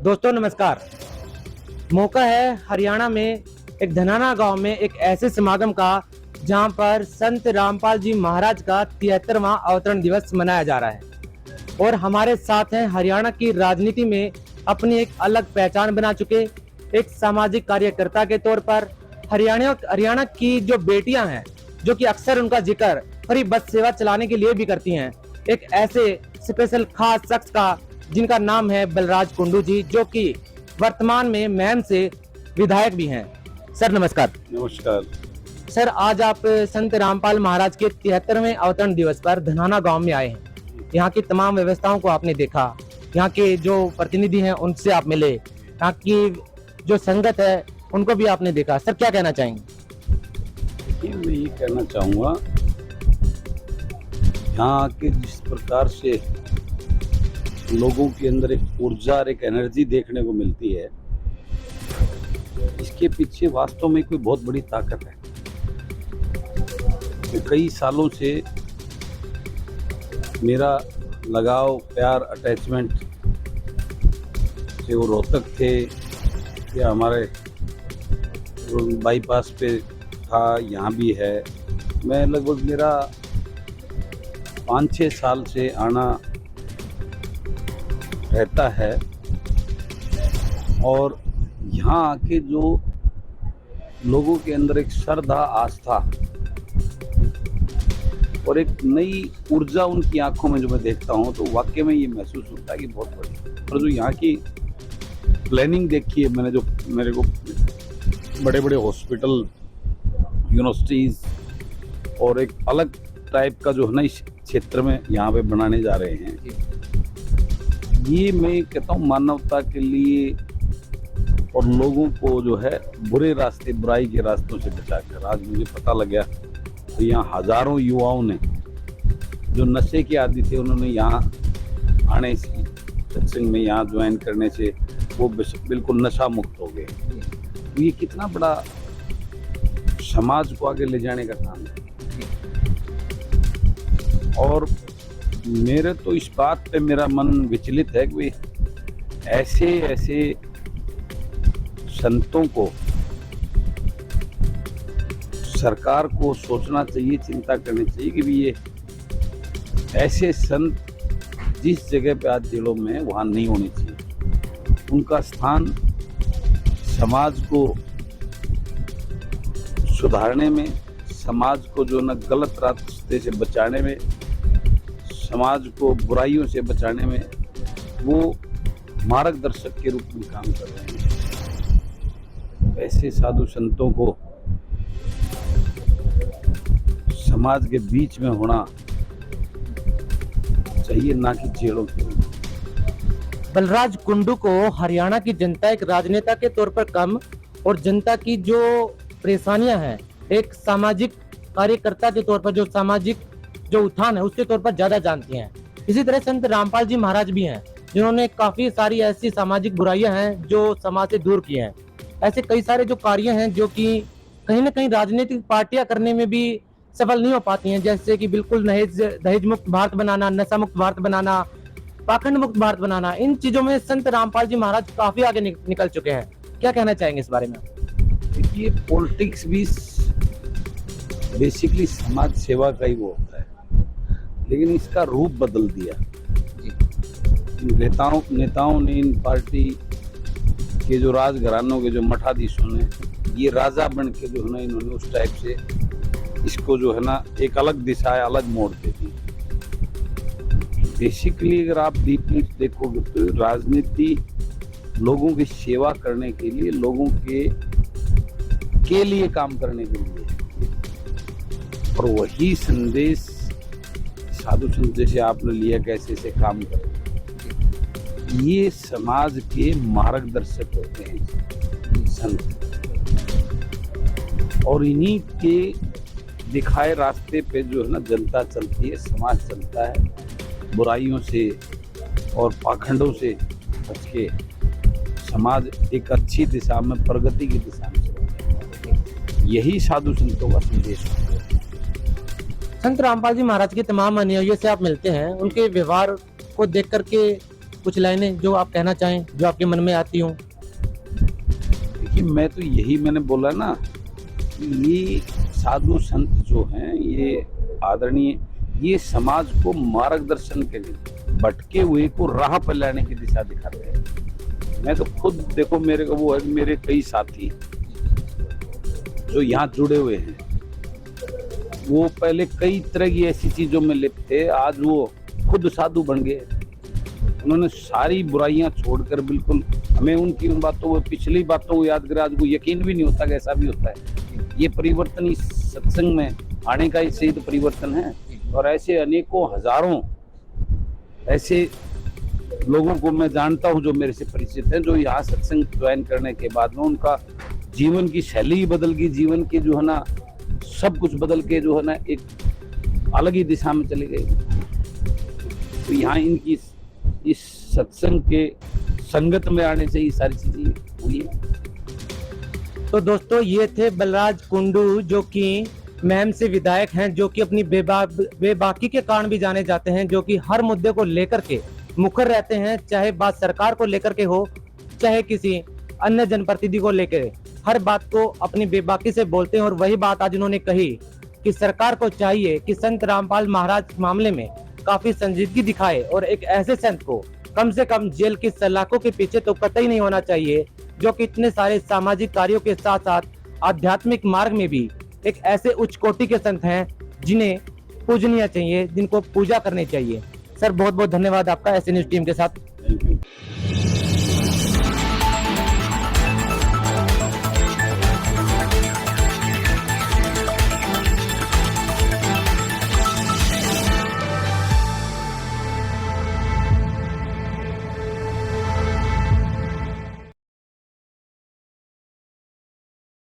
दोस्तों नमस्कार। मौका है हरियाणा में एक धनाना गांव में एक ऐसे समागम का जहां पर संत रामपाल जी महाराज का 73वां अवतरण दिवस मनाया जा रहा है और हमारे साथ हैं हरियाणा की राजनीति में अपनी एक अलग पहचान बना चुके एक सामाजिक कार्यकर्ता के तौर पर हरियाणा की जो बेटियां हैं जो कि अक्सर उनका जिक्र फ्री बस सेवा चलाने के लिए भी करती हैं, एक ऐसे स्पेशल खास शख्स का जिनका नाम है बलराज कुंडू जी, जो कि वर्तमान में मैम से विधायक भी हैं। सर नमस्कार। नमस्कार सर, आज आप संत रामपाल महाराज के 73वें अवतरण दिवस पर धनाना गांव में आए हैं। यहाँ की तमाम व्यवस्थाओं को आपने देखा, यहाँ के जो प्रतिनिधि हैं उनसे आप मिले, यहाँ की जो संगत है उनको भी आपने देखा। सर क्या कहना चाहेंगे? मैं ये कहना चाहूँगा, यहाँ के जिस प्रकार से लोगों के अंदर एक ऊर्जा और एक एनर्जी देखने को मिलती है, इसके पीछे वास्तव में कोई बहुत बड़ी ताकत है। तो कई सालों से मेरा लगाव, प्यार, अटैचमेंट से वो रोहतक थे या हमारे बाईपास पे था, यहाँ भी है। मैं लगभग मेरा 5-6 साल से आना रहता है और यहाँ आके जो लोगों के अंदर एक श्रद्धा, आस्था और एक नई ऊर्जा उनकी आंखों में जो मैं देखता हूँ, तो वाकई में ये महसूस होता है कि बहुत बड़ी। और जो यहाँ की प्लानिंग देखी है मैंने, जो मेरे को बड़े बड़े हॉस्पिटल, यूनिवर्सिटीज़ और एक अलग टाइप का जो है ना इस क्षेत्र में यहाँ पे बनाने जा रहे हैं, ये मैं कहता हूँ मानवता के लिए और लोगों को जो है बुरे रास्ते, बुराई के रास्तों से बचाकर। आज मुझे पता लगा तो यहाँ हजारों युवाओं ने जो नशे के आदी थे, उन्होंने यहाँ आने से, सत्संग में यहाँ ज्वाइन करने से वो बिल्कुल नशा मुक्त हो गए। ये कितना बड़ा समाज को आगे ले जाने का काम है। और मेरे तो इस बात पे मेरा मन विचलित है कि ऐसे ऐसे संतों को सरकार को सोचना चाहिए, चिंता करनी चाहिए कि भी ये ऐसे संत जिस जगह पे आज जेलों में वहाँ नहीं होने चाहिए। उनका स्थान समाज को सुधारने में, समाज को जो न गलत रास्ते से बचाने में, समाज को बुराइयों से बचाने में वो मार्गदर्शक के रूप में काम कर रहे हैं। ऐसे साधु संतों को समाज के बीच में होना चाहिए, ना कि जेलों के। बलराज कुंडू को हरियाणा की जनता एक राजनेता के तौर पर कम और जनता की जो परेशानियां हैं एक सामाजिक कार्यकर्ता के तौर पर, जो सामाजिक जो उत्थान है उसके तौर पर ज्यादा जानती हैं। इसी तरह संत रामपाल जी महाराज भी हैं जिन्होंने काफी सारी ऐसी सामाजिक बुराइयां हैं जो समाज से दूर की हैं। ऐसे कई सारे जो कार्य हैं जो कि कहीं ना कहीं राजनीतिक पार्टियां करने में भी सफल नहीं हो पाती हैं, जैसे कि बिल्कुल दहेज मुक्त भारत बनाना, नशा मुक्त भारत बनाना, पाखंड मुक्त भारत बनाना। इन चीजों में संत रामपाल जी महाराज काफी आगे निकल चुके हैं। क्या कहना चाहेंगे इस बारे में? ये पॉलिटिक्स भी बेसिकली समाज सेवा का ही वो होता है, लेकिन इसका रूप बदल दिया। इन नेताओं ने, इन पार्टी के जो राजघरानों के जो मठाधीशों ने, ये राजा बन के जो है ना इन्होंने उस टाइप से इसको जो है ना एक अलग दिशा, अलग मोड़ दे दी। बेसिकली अगर आप डीपली देखोगे तो राजनीति लोगों की सेवा करने के लिए, लोगों के लिए काम करने के लिए, और वही संदेश साधु संत जैसे आपने लिया कैसे से काम करें, ये समाज के मार्गदर्शक होते हैं संत। और इन्हीं के दिखाए रास्ते पे जो है ना जनता चलती है, समाज चलता है। बुराइयों से और पाखंडों से बच के समाज एक अच्छी दिशा में, प्रगति की दिशा में चलता है। यही साधु संतों का संदेश है। संत रामपाल जी महाराज के तमाम अनुयायियों से आप मिलते हैं, उनके व्यवहार को देख करके कुछ लाइनें जो आप कहना चाहें, जो आपके मन में आती हों। देखिए, मैं तो यही मैंने बोला ना कि ये साधु संत जो हैं, ये आदरणीय, ये समाज को मार्गदर्शन के लिए भटके हुए को राह पर लाने की दिशा दिखाते हैं। मैं तो खुद देखो, मेरे को वो है, मेरे कई साथी जो यहाँ जुड़े हुए हैं, वो पहले कई तरह की ऐसी चीजों में लिप्त थे, आज वो खुद साधु बन गए। उन्होंने सारी बुराइयां छोड़कर बिल्कुल, हमें उनकी उन बातों, पिछली बातों को याद कर आज को यकीन भी नहीं होता कि ऐसा भी होता है। ये परिवर्तन इस सत्संग में आने का ही सही तो परिवर्तन है। और ऐसे अनेकों हजारों ऐसे लोगों को मैं जानता हूं जो मेरे से परिचित हैं, जो यहाँ सत्संग ज्वाइन करने के बाद में उनका जीवन की शैली ही बदल गई, जीवन के जो है ना सब कुछ बदल के जो है ना एक अलग ही दिशा में चले गए। तो यहाँ इनकी इस सत्संग के संगत में आने से ही सारी चीजें हुई है। तो दोस्तों, ये थे बलराज कुंडू, जो कि महम से विधायक हैं, जो कि अपनी बेबाकी के कारण भी जाने जाते हैं, जो कि हर मुद्दे को लेकर के मुखर रहते हैं, चाहे बात सरकार को लेकर के हो, चाहे किसी अन्य जनप्रतिनिधि को लेकर, हर बात को अपनी बेबाकी से बोलते हैं। और वही बात आज उन्होंने कही कि सरकार को चाहिए कि संत रामपाल महाराज मामले में काफी संजीदगी दिखाए और एक ऐसे संत को कम से कम जेल की सलाखों के पीछे तो कतई नहीं होना चाहिए, जो कि इतने सारे सामाजिक कार्यों के साथ साथ आध्यात्मिक मार्ग में भी एक ऐसे उच्च कोटि के संत हैं जिन्हें पूजनीय चाहिए, जिनको पूजा करनी चाहिए। सर, बहुत बहुत धन्यवाद आपका ऐसे न्यूज टीम के साथ। Thank you.